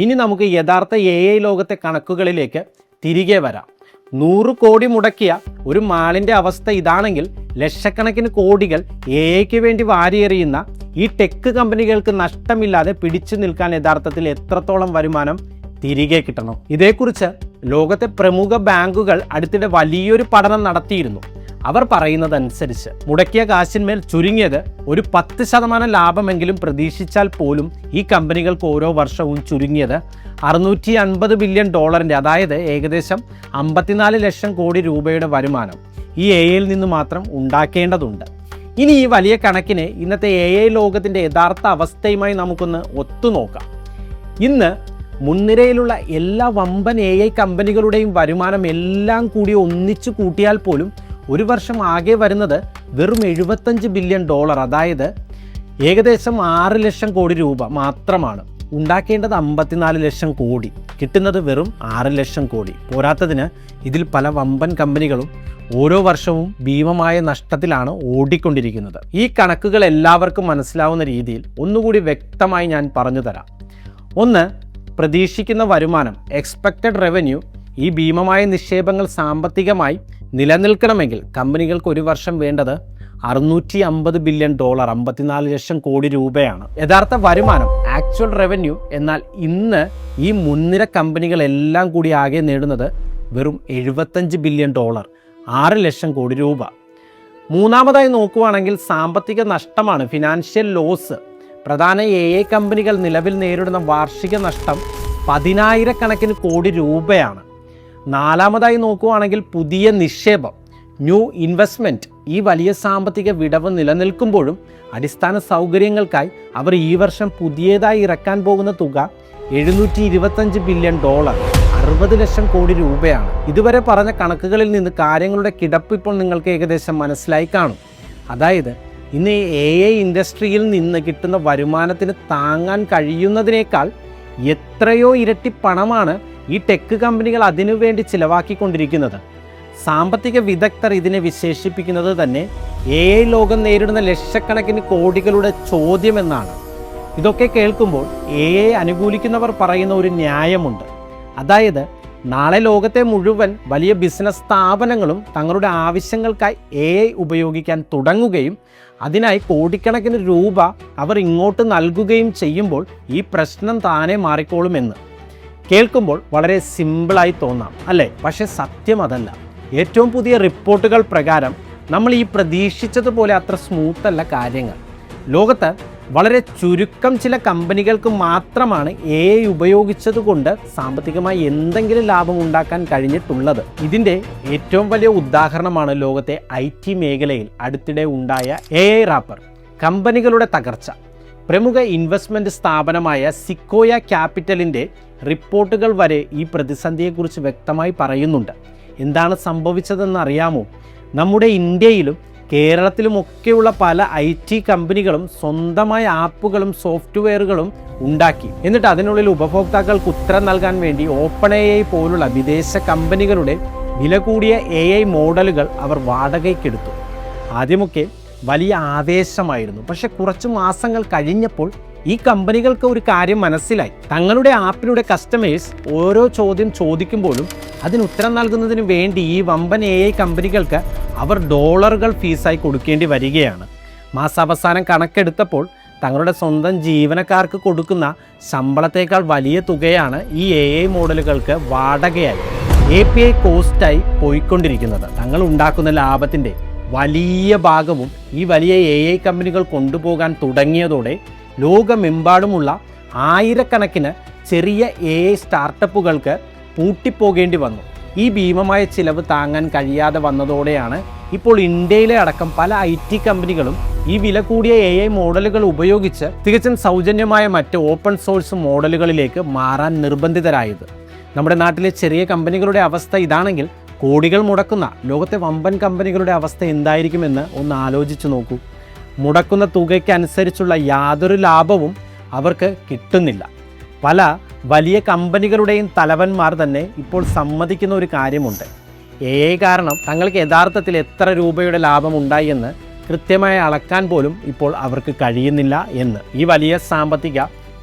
ഇനി നമുക്ക് യഥാർത്ഥ AI ലോകത്തെ കണക്കുകളിലേക്ക് തിരികെ വരാം. 100 കോടി മുടക്കിയ ഒരു മാളിൻ്റെ അവസ്ഥ ഇതാണെങ്കിൽ ലക്ഷക്കണക്കിന് കോടികൾ AIക്ക് വേണ്ടി വാരിയെറിയുന്ന ഈ ടെക് കമ്പനികൾക്ക് നഷ്ടമില്ലാതെ പിടിച്ചു നിൽക്കാൻ യഥാർത്ഥത്തിൽ എത്രത്തോളം വരുമാനം തിരികെ കിട്ടണം? ഇതേക്കുറിച്ച് ലോകത്തെ പ്രമുഖ ബാങ്കുകൾ അടുത്തിടെ വലിയൊരു പഠനം നടത്തിയിരുന്നു. അവർ പറയുന്നതനുസരിച്ച് മുടക്കിയ കാശിന്മേൽ ചുരുങ്ങിയത് ഒരു 10% ലാഭമെങ്കിലും പ്രതീക്ഷിച്ചാൽ പോലും ഈ കമ്പനികൾക്ക് ഓരോ വർഷവും ചുരുങ്ങിയത് $650 ബില്യൺ, അതായത് ഏകദേശം 54 ലക്ഷം കോടി രൂപയുടെ വരുമാനം ഈ AIയിൽ നിന്ന് മാത്രം ഉണ്ടാക്കേണ്ടതുണ്ട്. ഇനി ഈ വലിയ കണക്കിനെ ഇന്നത്തെ AI ലോകത്തിൻ്റെ യഥാർത്ഥ അവസ്ഥയുമായി നമുക്കൊന്ന് ഒത്തുനോക്കാം. ഇന്ന് മുൻനിരയിലുള്ള എല്ലാ വമ്പൻ AI കമ്പനികളുടെയും വരുമാനം എല്ലാം കൂടി ഒന്നിച്ചു കൂട്ടിയാൽ പോലും ഒരു വർഷം ആകെ വരുന്നത് വെറും $75 ബില്യൺ, അതായത് ഏകദേശം 6 ലക്ഷം കോടി രൂപ മാത്രമാണ്. ഉണ്ടാക്കേണ്ടത് 54 ലക്ഷം കോടി, കിട്ടുന്നത് വെറും 6 ലക്ഷം കോടി. പോരാത്തതിന് ഇതിൽ പല വമ്പൻ കമ്പനികളും ഓരോ വർഷവും ഭീമമായ നഷ്ടത്തിലാണ് ഓടിക്കൊണ്ടിരിക്കുന്നത്. ഈ കണക്കുകൾ എല്ലാവർക്കും മനസ്സിലാവുന്ന രീതിയിൽ ഒന്നുകൂടി വ്യക്തമായി ഞാൻ പറഞ്ഞു തരാം. ഒന്ന്, പ്രതീക്ഷിക്കുന്ന വരുമാനം, എക്സ്പെക്റ്റഡ് റവന്യൂ. ഈ ഭീമമായ നിക്ഷേപങ്ങൾ സാമ്പത്തികമായി നിലനിൽക്കണമെങ്കിൽ കമ്പനികൾക്ക് ഒരു വർഷം വേണ്ടത് $650 ബില്യൺ, 54 ലക്ഷം കോടി രൂപയാണ് യഥാർത്ഥ വരുമാനം, ആക്ച്വൽ റവന്യൂ. എന്നാൽ ഇന്ന് ഈ മുൻനിര കമ്പനികളെല്ലാം കൂടി ആകെ നേടുന്നത് വെറും $75 ബില്യൺ, 6 ലക്ഷം കോടി രൂപ. മൂന്നാമതായി നോക്കുകയാണെങ്കിൽ സാമ്പത്തിക നഷ്ടമാണ്, ഫിനാൻഷ്യൽ ലോസ്. പ്രധാന AI കമ്പനികൾ നിലവിൽ നേരിടുന്ന വാർഷിക നഷ്ടം 10,000 കണക്കിന് കോടി രൂപയാണ്. നാലാമതായി നോക്കുകയാണെങ്കിൽ പുതിയ നിക്ഷേപം, ന്യൂ ഇൻവെസ്റ്റ്മെൻറ്റ്. ഈ വലിയ സാമ്പത്തിക വിടവ് നിലനിൽക്കുമ്പോഴും അടിസ്ഥാന സൗകര്യങ്ങൾക്കായി അവർ ഈ വർഷം പുതിയതായി ഇറക്കാൻ പോകുന്ന തുക $725 ബില്യൺ, 60 ലക്ഷം കോടി രൂപയാണ്. ഇതുവരെ പറഞ്ഞ കണക്കുകളിൽ നിന്ന് കാര്യങ്ങളുടെ കിടപ്പ് ഇപ്പോൾ നിങ്ങൾക്ക് ഏകദേശം മനസ്സിലായി കാണും. അതായത് ഇന്ന് AI ഇൻഡസ്ട്രിയിൽ നിന്ന് കിട്ടുന്ന വരുമാനത്തിന് താങ്ങാൻ കഴിയുന്നതിനേക്കാൾ എത്രയോ ഇരട്ടി പണമാണ് ഈ ടെക് കമ്പനികൾ അതിനുവേണ്ടി ചിലവാക്കിക്കൊണ്ടിരിക്കുന്നത്. സാമ്പത്തിക വിദഗ്ധർ ഇതിനെ വിശേഷിപ്പിക്കുന്നത് തന്നെ AI ലോകം നേരിടുന്ന ലക്ഷക്കണക്കിന് കോടികളുടെ ചോദ്യമെന്നാണ്. ഇതൊക്കെ കേൾക്കുമ്പോൾ AI അനുകൂലിക്കുന്നവർ പറയുന്ന ഒരു ന്യായമുണ്ട്. അതായത് നാളെ ലോകത്തെ മുഴുവൻ വലിയ ബിസിനസ് സ്ഥാപനങ്ങളും തങ്ങളുടെ ആവശ്യങ്ങൾക്കായി AI ഉപയോഗിക്കാൻ തുടങ്ങുകയും അതിനായി കോടിക്കണക്കിന് രൂപ അവർ ഇങ്ങോട്ട് നൽകുകയും ചെയ്യുമ്പോൾ ഈ പ്രശ്നം താനെ മാറിക്കോളുമെന്ന് കേൾക്കുമ്പോൾ വളരെ സിമ്പിളായി തോന്നാം, അല്ലേ? പക്ഷേ സത്യം അതല്ല. ഏറ്റവും പുതിയ റിപ്പോർട്ടുകൾ പ്രകാരം നമ്മൾ ഈ പ്രതീക്ഷിച്ചതുപോലെ അത്ര സ്മൂത്തല്ല കാര്യങ്ങൾ. ലോകത്ത് വളരെ ചുരുക്കം ചില കമ്പനികൾക്ക് മാത്രമാണ് AI ഉപയോഗിച്ചതുകൊണ്ട് സാമ്പത്തികമായി എന്തെങ്കിലും ലാഭം ഉണ്ടാക്കാൻ കഴിഞ്ഞിട്ടുള്ളത്. ഇതിൻ്റെ ഏറ്റവും വലിയ ഉദാഹരണമാണ് ലോകത്തെ IT മേഖലയിൽ അടുത്തിടെ ഉണ്ടായ AI റാപ്പർ കമ്പനികളുടെ തകർച്ച. പ്രമുഖ ഇൻവെസ്റ്റ്മെൻറ്റ് സ്ഥാപനമായ സിക്കോയ ക്യാപിറ്റലിൻ്റെ റിപ്പോർട്ടുകൾ വരെ ഈ പ്രതിസന്ധിയെക്കുറിച്ച് വ്യക്തമായി പറയുന്നുണ്ട്. എന്താണ് സംഭവിച്ചതെന്ന് അറിയാമോ? നമ്മുടെ ഇന്ത്യയിലും കേരളത്തിലുമൊക്കെയുള്ള പല IT കമ്പനികളും സ്വന്തമായ ആപ്പുകളും സോഫ്റ്റ്വെയറുകളും ഉണ്ടാക്കി. എന്നിട്ട് അതിനുള്ളിൽ ഉപഭോക്താക്കൾക്ക് ഉത്തരം നൽകാൻ വേണ്ടി OpenAI പോലുള്ള വിദേശ കമ്പനികളുടെ വില കൂടിയ AI മോഡലുകൾ അവർ വാടകയ്ക്കെടുത്തു. ആദ്യമൊക്കെ വലിയ ആവേശമായിരുന്നു. പക്ഷെ കുറച്ച് മാസങ്ങൾ കഴിഞ്ഞപ്പോൾ ഈ കമ്പനികൾക്ക് ഒരു കാര്യം മനസ്സിലായി. തങ്ങളുടെ ആപ്പിലൂടെ കസ്റ്റമേഴ്സ് ഓരോ ചോദ്യം ചോദിക്കുമ്പോഴും അതിന് ഉത്തരം നൽകുന്നതിന് വേണ്ടി ഈ വമ്പൻ AI കമ്പനികൾക്ക് അവർ ഡോളറുകൾ ഫീസായി കൊടുക്കേണ്ടി വരികയാണ്. മാസാവസാനം കണക്കെടുത്തപ്പോൾ തങ്ങളുടെ സ്വന്തം ജീവനക്കാർക്ക് കൊടുക്കുന്ന ശമ്പളത്തേക്കാൾ വലിയ തുകയാണ് ഈ AI മോഡലുകൾക്ക് വാടകയായി API കോസ്റ്റായി പോയിക്കൊണ്ടിരിക്കുന്നത്. തങ്ങൾ ഉണ്ടാക്കുന്ന ലാഭത്തിൻ്റെ വലിയ ഭാഗവും ഈ വലിയ AI കമ്പനികൾ കൊണ്ടുപോകാൻ തുടങ്ങിയതോടെ ലോകമെമ്പാടുമുള്ള ആയിരക്കണക്കിന് ചെറിയ AI സ്റ്റാർട്ടപ്പുകൾക്ക് പൂട്ടിപ്പോകേണ്ടി വന്നു. ഈ ഭീമമായ ചിലവ് താങ്ങാൻ കഴിയാതെ വന്നതോടെയാണ് ഇപ്പോൾ ഇന്ത്യയിലെ അടക്കം പല IT കമ്പനികളും ഈ വില കൂടിയ AI മോഡലുകൾ ഉപയോഗിച്ച് തികച്ചും സൗജന്യമായ മറ്റ് ഓപ്പൺ സോഴ്സ് മോഡലുകളിലേക്ക് മാറാൻ നിർബന്ധിതരായത്. നമ്മുടെ നാട്ടിലെ ചെറിയ കമ്പനികളുടെ അവസ്ഥ ഇതാണെങ്കിൽ കോടികൾ മുടക്കുന്ന ലോകത്തെ വമ്പൻ കമ്പനികളുടെ അവസ്ഥ എന്തായിരിക്കുമെന്ന് ഒന്ന് ആലോചിച്ച് നോക്കൂ. മുടക്കുന്ന തുകയ്ക്കനുസരിച്ചുള്ള യാതൊരു ലാഭവും അവർക്ക് കിട്ടുന്നില്ല. പല വലിയ കമ്പനികളുടെയും തലവന്മാർ തന്നെ ഇപ്പോൾ സമ്മതിക്കുന്ന ഒരു കാര്യമുണ്ട്. AI കാരണം തങ്ങൾക്ക് യഥാർത്ഥത്തിൽ എത്ര രൂപയുടെ ലാഭം ഉണ്ടായി എന്ന് കൃത്യമായി അളക്കാൻ പോലും ഇപ്പോൾ അവർക്ക് കഴിയുന്നില്ല എന്ന്. ഈ വലിയ സാമ്പത്തിക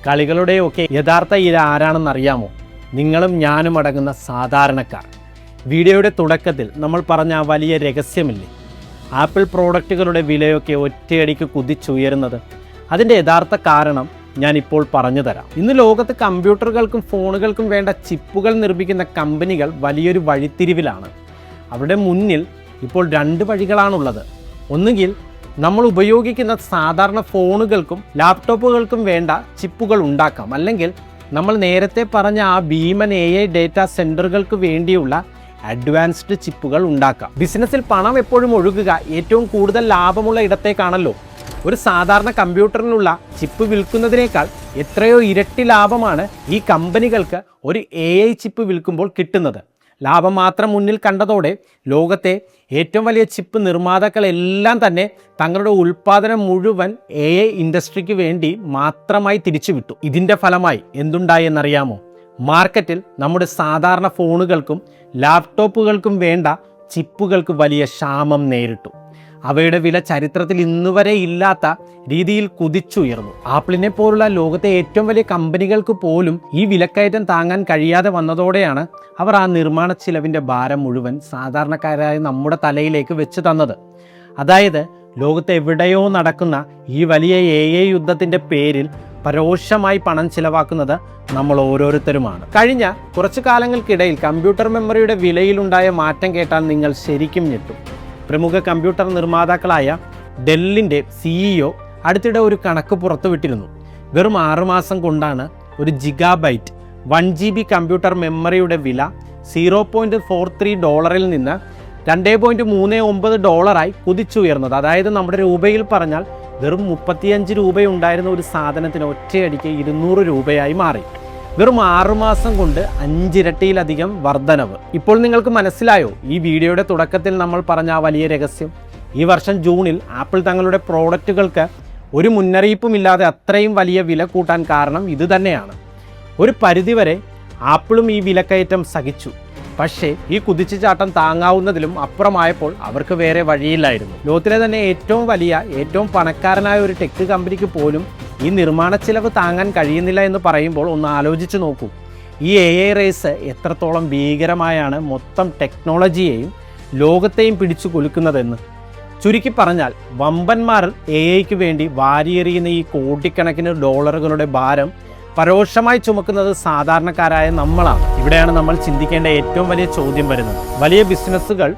കളികളുടെയൊക്കെ യഥാർത്ഥ ഇര ആരാണെന്നറിയാമോ? നിങ്ങളും ഞാനും അടങ്ങുന്ന സാധാരണക്കാർ. വീഡിയോയുടെ തുടക്കത്തിൽ നമ്മൾ പറഞ്ഞ ആ വലിയ രഹസ്യമില്ലേ, ആപ്പിൾ പ്രോഡക്റ്റുകളുടെ വിലയൊക്കെ ഒറ്റയടിക്ക് കുതിച്ചുയരുന്നത്? അതിൻ്റെ യഥാർത്ഥ കാരണം ഞാനിപ്പോൾ പറഞ്ഞു തരാം. ഇന്ന് ലോകത്ത് കമ്പ്യൂട്ടറുകൾക്കും ഫോണുകൾക്കും വേണ്ട ചിപ്പുകൾ നിർമ്മിക്കുന്ന കമ്പനികൾ വലിയൊരു വഴിത്തിരിവിലാണ്. അവരുടെ മുന്നിൽ ഇപ്പോൾ 2 വഴികളാണുള്ളത്. ഒന്നുകിൽ നമ്മൾ ഉപയോഗിക്കുന്ന സാധാരണ ഫോണുകൾക്കും ലാപ്ടോപ്പുകൾക്കും വേണ്ട ചിപ്പുകൾ ഉണ്ടാക്കാം, അല്ലെങ്കിൽ നമ്മൾ നേരത്തെ പറഞ്ഞ ആ ഭീമൻ AI ഡേറ്റാ സെൻറ്ററുകൾക്ക് വേണ്ടിയുള്ള അഡ്വാൻസ്ഡ് ചിപ്പുകൾ ഉണ്ടാക്കാം. ബിസിനസ്സിൽ പണം എപ്പോഴും ഒഴുകുക ഏറ്റവും കൂടുതൽ ലാഭമുള്ള ഇടത്തേക്കാണല്ലോ. ഒരു സാധാരണ കമ്പ്യൂട്ടറിനുള്ള ചിപ്പ് വിൽക്കുന്നതിനേക്കാൾ എത്രയോ ഇരട്ടി ലാഭമാണ് ഈ കമ്പനികൾക്ക് ഒരു AI ചിപ്പ് വിൽക്കുമ്പോൾ കിട്ടുന്നത്. ലാഭം മാത്രം മുന്നിൽ കണ്ടതോടെ ലോകത്തെ ഏറ്റവും വലിയ ചിപ്പ് നിർമ്മാതാക്കളെല്ലാം തന്നെ തങ്ങളുടെ ഉൽപ്പാദനം മുഴുവൻ AI ഇൻഡസ്ട്രിക്ക് വേണ്ടി മാത്രമായി തിരിച്ചുവിട്ടു. ഇതിൻ്റെ ഫലമായി എന്തുണ്ടായി എന്നറിയാമോ? മാർക്കറ്റിൽ നമ്മുടെ സാധാരണ ഫോണുകൾക്കും ലാപ്ടോപ്പുകൾക്കും വേണ്ട ചിപ്പുകൾക്ക് വലിയ ക്ഷാമം നേരിട്ടു. അവയുടെ വില ചരിത്രത്തിൽ ഇന്നുവരെ ഇല്ലാത്ത രീതിയിൽ കുതിച്ചുയർന്നു. ആപ്പിളിനെ പോലുള്ള ലോകത്തെ ഏറ്റവും വലിയ കമ്പനികൾക്ക് പോലും ഈ വിലക്കയറ്റം താങ്ങാൻ കഴിയാതെ വന്നതോടെയാണ് അവർ ആ നിർമ്മാണ ചിലവിൻ്റെ ഭാരം മുഴുവൻ സാധാരണക്കാരായ നമ്മുടെ തലയിലേക്ക് വെച്ച് തന്നത്. അതായത് ലോകത്ത് എവിടെയോ നടക്കുന്ന ഈ വലിയ AI യുദ്ധത്തിൻ്റെ പേരിൽ പരോക്ഷമായി പണം ചിലവാക്കുന്നത് നമ്മൾ ഓരോരുത്തരുമാണ്. കഴിഞ്ഞ കുറച്ചു കാലങ്ങൾക്കിടയിൽ കമ്പ്യൂട്ടർ മെമ്മറിയുടെ വിലയിലുണ്ടായ മാറ്റം കേട്ടാൽ നിങ്ങൾ ശരിക്കും ഞെട്ടും. പ്രമുഖ കമ്പ്യൂട്ടർ നിർമ്മാതാക്കളായ ഡെല്ലിൻ്റെ CEO അടുത്തിടെ ഒരു കണക്ക് പുറത്തുവിട്ടിരുന്നു. വെറും 6 മാസം കൊണ്ടാണ് ഒരു ഗിഗാബൈറ്റ് 1 GB കമ്പ്യൂട്ടർ മെമ്മറിയുടെ വില $0.43 നിന്ന് $2.39 കുതിച്ചുയർന്നത്. അതായത് നമ്മുടെ രൂപയിൽ പറഞ്ഞാൽ വെറും 35 രൂപയുണ്ടായിരുന്ന ഒരു സാധനത്തിന് ഒറ്റയടിക്ക് 200 രൂപയായി മാറി. വെറും 6 മാസം കൊണ്ട് 5 ഇരട്ടിയിലധികം വർധനവ്. ഇപ്പോൾ നിങ്ങൾക്ക് മനസ്സിലായോ ഈ വീഡിയോയുടെ തുടക്കത്തിൽ നമ്മൾ പറഞ്ഞ ആ വലിയ രഹസ്യം? ഈ വർഷം ജൂണിൽ ആപ്പിൾ തങ്ങളുടെ പ്രോഡക്റ്റുകൾക്ക് ഒരു മുന്നറിയിപ്പുമില്ലാതെ അത്രയും വലിയ വില കൂട്ടാൻ കാരണം ഇത് തന്നെയാണ്. ഒരു പരിധിവരെ ആപ്പിളും ഈ വിലക്കയറ്റം സഹിച്ചു. പക്ഷേ ഈ കുതിച്ചുചാട്ടം താങ്ങാവുന്നതിലും അപ്പുറമായപ്പോൾ അവർക്ക് വേറെ വഴിയില്ലായിരുന്നു. ലോകത്തിലെ തന്നെ ഏറ്റവും വലിയ ഏറ്റവും പണക്കാരനായ ഒരു ടെക് കമ്പനിക്ക് പോലും ഈ നിർമ്മാണ ചിലവ് താങ്ങാൻ കഴിയുന്നില്ല എന്ന് പറയുമ്പോൾ ഒന്ന് ആലോചിച്ച് നോക്കൂ. ഈ AI റേസ് എത്രത്തോളം ഭീകരമായാണ് മൊത്തം ടെക്നോളജിയെയും ലോകത്തെയും പിടിച്ചു കുലുക്കുന്നതെന്ന്. ചുരുക്കി പറഞ്ഞാൽ വമ്പന്മാർ AIക്ക് വേണ്ടി വാരിയെറിയുന്ന ഈ കോടിക്കണക്കിന് ഡോളറുകളുടെ ഭാരം പരോക്ഷമായി ചുമക്കുന്നത് സാധാരണക്കാരായ നമ്മളാണ്. ഇവിടെയാണ് നമ്മൾ ചിന്തിക്കേണ്ട ഏറ്റവും വലിയ ചോദ്യം വരുന്നത്. വലിയ ബിസിനസ്സുകൾ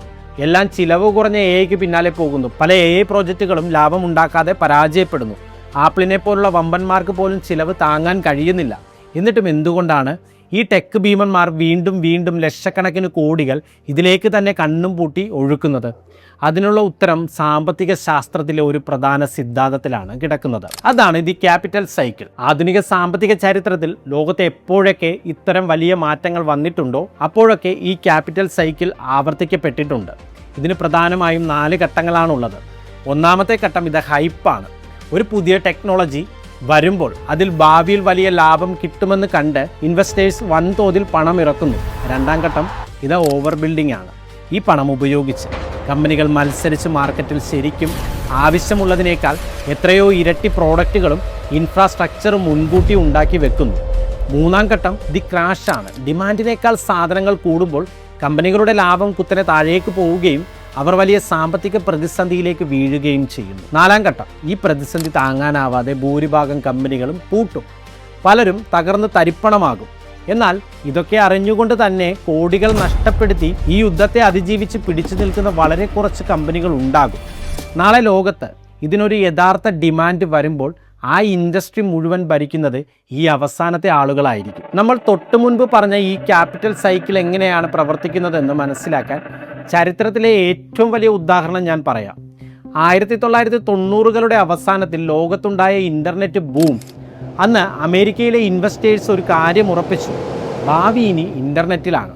എല്ലാം ചിലവ് കുറഞ്ഞ AIക്ക് പിന്നാലെ പോകുന്നു. പല AI പ്രോജക്റ്റുകളും ലാഭമുണ്ടാക്കാതെ പരാജയപ്പെടുന്നു. ആപ്പിളിനെ പോലുള്ള വമ്പന്മാർക്ക് പോലും ചിലവ് താങ്ങാൻ കഴിയുന്നില്ല. എന്നിട്ടും എന്തുകൊണ്ടാണ് ഈ ടെക് ഭീമന്മാർ വീണ്ടും വീണ്ടും ലക്ഷക്കണക്കിന് കോടികൾ ഇതിലേക്ക് തന്നെ കണ്ണും പൂട്ടി ഒഴുക്കുന്നത്? അതിനുള്ള ഉത്തരം സാമ്പത്തിക ശാസ്ത്രത്തിലെ ഒരു പ്രധാന സിദ്ധാന്തത്തിലാണ് കിടക്കുന്നത്. അതാണ് ദി ക്യാപിറ്റൽ സൈക്കിൾ. ആധുനിക സാമ്പത്തിക ചരിത്രത്തിൽ ലോകത്തെ എപ്പോഴൊക്കെ ഇത്തരം വലിയ മാറ്റങ്ങൾ വന്നിട്ടുണ്ടോ അപ്പോഴൊക്കെ ഈ ക്യാപിറ്റൽ സൈക്കിൾ ആവർത്തിക്കപ്പെട്ടിട്ടുണ്ട്. ഇതിന് പ്രധാനമായും 4 ഘട്ടങ്ങളാണുള്ളത്. ഒന്നാമത്തെ ഘട്ടം ഇത് ഹൈപ്പാണ്. ഒരു പുതിയ ടെക്നോളജി വരുമ്പോൾ അതിൽ ഭാവിയിൽ വലിയ ലാഭം കിട്ടുമെന്ന് കണ്ട് ഇൻവെസ്റ്റേഴ്സ് വൻതോതിൽ പണം ഇറക്കുന്നു. രണ്ടാം ഘട്ടം ഇത് ഓവർ ബിൽഡിംഗ് ആണ്. ഈ പണം ഉപയോഗിച്ച് കമ്പനികൾ മത്സരിച്ച് മാർക്കറ്റിൽ ശരിക്കും ആവശ്യമുള്ളതിനേക്കാൾ എത്രയോ ഇരട്ടി പ്രോഡക്റ്റുകളും ഇൻഫ്രാസ്ട്രക്ചറും മുൻകൂട്ടി ഉണ്ടാക്കി വെക്കുന്നു. മൂന്നാം ഘട്ടം ദി ക്രാഷ് ആണ്. ഡിമാൻഡിനേക്കാൾ സാധനങ്ങൾ കൂടുമ്പോൾ കമ്പനികളുടെ ലാഭം കുത്തനെ താഴേക്ക് പോവുകയും അവർ വലിയ സാമ്പത്തിക പ്രതിസന്ധിയിലേക്ക് വീഴുകയും ചെയ്യുന്നു. നാലാം ഘട്ടം ഈ പ്രതിസന്ധി താങ്ങാനാവാതെ ഭൂരിഭാഗം കമ്പനികളും പൂട്ടും. പലരും തകർന്ന് തരിപ്പണമാകും. എന്നാൽ ഇതൊക്കെ അറിഞ്ഞുകൊണ്ട് തന്നെ കോടികൾ നഷ്ടപ്പെടുത്തി ഈ യുദ്ധത്തെ അതിജീവിച്ച് പിടിച്ചു നിൽക്കുന്ന വളരെ കുറച്ച് കമ്പനികൾ ഉണ്ടാകും. നാളെ ലോകത്ത് ഇതിനൊരു യഥാർത്ഥ ഡിമാൻഡ് വരുമ്പോൾ ആ ഇൻഡസ്ട്രി മുഴുവൻ ഭരിക്കുന്നത് ഈ അവസാനത്തെ ആളുകളായിരിക്കും. നമ്മൾ തൊട്ടു മുൻപ് പറഞ്ഞ ഈ ക്യാപിറ്റൽ സൈക്കിൾ എങ്ങനെയാണ് പ്രവർത്തിക്കുന്നതെന്ന് മനസ്സിലാക്കാൻ ചരിത്രത്തിലെ ഏറ്റവും വലിയ ഉദാഹരണം ഞാൻ പറയാം. 1990കളുടെ അവസാനത്തിൽ ലോകത്തുണ്ടായ ഇൻ്റർനെറ്റ് ബൂം. അന്ന് അമേരിക്കയിലെ ഇൻവെസ്റ്റേഴ്സ് ഒരു കാര്യം ഉറപ്പിച്ചു: ഭാവി ഇനി ഇൻ്റർനെറ്റിലാണ്.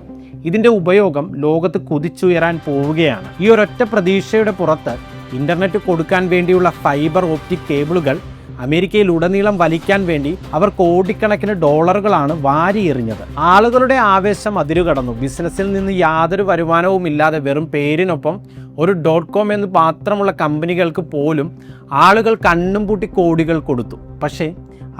ഇതിൻ്റെ ഉപയോഗം ലോകത്ത് കുതിച്ചുയരാൻ പോവുകയാണ്. ഈ ഒരൊറ്റ പ്രതീക്ഷയുടെ പുറത്ത് ഇൻ്റർനെറ്റ് കൊടുക്കാൻ വേണ്ടിയുള്ള ഫൈബർ ഓപ്റ്റിക് കേബിളുകൾ അമേരിക്കയിൽ ഉടനീളം വലിക്കാൻ വേണ്ടി അവർ കോടിക്കണക്കിന് ഡോളറുകളാണ് വാരിയെറിഞ്ഞത്. ആളുകളുടെ ആവേശം അതിരുകടന്നു. ബിസിനസ്സിൽ നിന്ന് യാതൊരു വരുമാനവും ഇല്ലാതെ വെറും പേരിനൊപ്പം ഒരു .com എന്ന് മാത്രമുള്ള കമ്പനികൾക്ക് പോലും ആളുകൾ കണ്ണും പൂട്ടി കോടികൾ കൊടുത്തു. പക്ഷേ